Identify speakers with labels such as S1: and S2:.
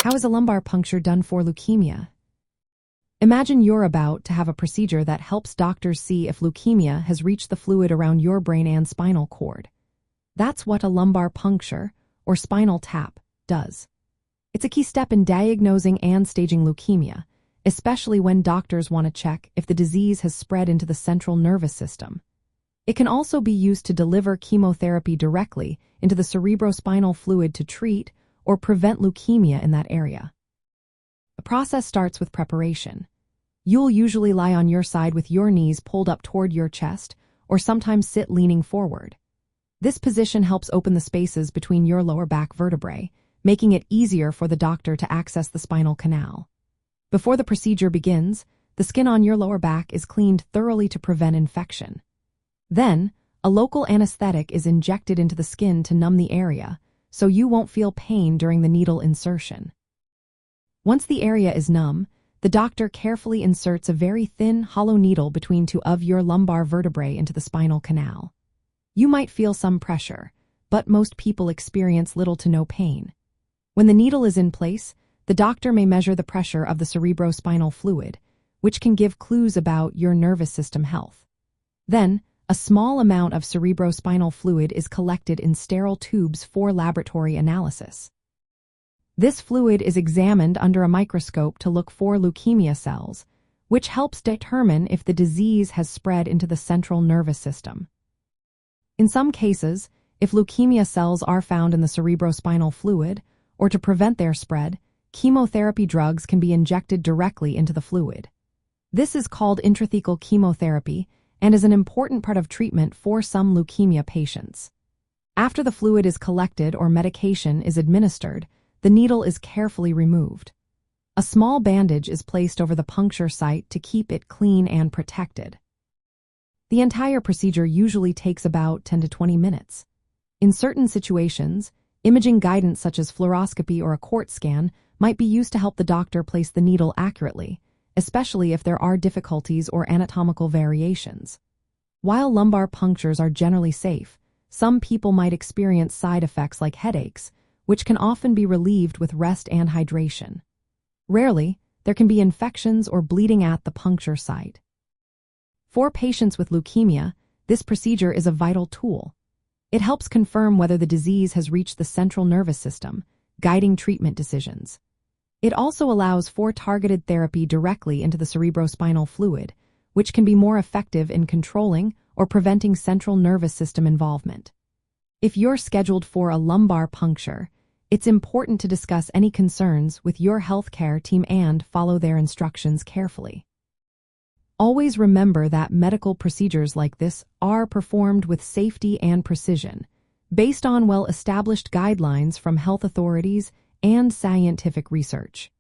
S1: How is a lumbar puncture done for leukemia? Imagine you're about to have a procedure that helps doctors see if leukemia has reached the fluid around your brain and spinal cord. That's what a lumbar puncture, or spinal tap, does. It's a key step in diagnosing and staging leukemia, especially when doctors want to check if the disease has spread into the central nervous system. It can also be used to deliver chemotherapy directly into the cerebrospinal fluid to treat or prevent leukemia in that area. The process starts with preparation. You'll usually lie on your side with your knees pulled up toward your chest, or sometimes sit leaning forward. This position helps open the spaces between your lower back vertebrae, making it easier for the doctor to access the spinal canal. Before the procedure begins, the skin on your lower back is cleaned thoroughly to prevent infection. Then, a local anesthetic is injected into the skin to numb the area, so you won't feel pain during the needle insertion. Once the area is numb, the doctor carefully inserts a very thin, hollow needle between two of your lumbar vertebrae into the spinal canal. You might feel some pressure, but most people experience little to no pain. When the needle is in place, the doctor may measure the pressure of the cerebrospinal fluid, which can give clues about your nervous system health. Then, a small amount of cerebrospinal fluid is collected in sterile tubes for laboratory analysis. This fluid is examined under a microscope to look for leukemia cells, which helps determine if the disease has spread into the central nervous system. In some cases, if leukemia cells are found in the cerebrospinal fluid, or to prevent their spread, chemotherapy drugs can be injected directly into the fluid. This is called intrathecal chemotherapy and is an important part of treatment for some leukemia patients. After the fluid is collected or medication is administered, the needle is carefully removed. A small bandage is placed over the puncture site to keep it clean and protected. The entire procedure usually takes about 10 to 20 minutes. In certain situations, imaging guidance such as fluoroscopy or a CT scan might be used to help the doctor place the needle accurately, especially if there are difficulties or anatomical variations. While lumbar punctures are generally safe, some people might experience side effects like headaches, which can often be relieved with rest and hydration. Rarely, there can be infections or bleeding at the puncture site. For patients with leukemia, this procedure is a vital tool. It helps confirm whether the disease has reached the central nervous system, guiding treatment decisions. It also allows for targeted therapy directly into the cerebrospinal fluid, which can be more effective in controlling or preventing central nervous system involvement. If you're scheduled for a lumbar puncture, it's important to discuss any concerns with your healthcare team and follow their instructions carefully. Always remember that medical procedures like this are performed with safety and precision, based on well-established guidelines from health authorities and scientific research.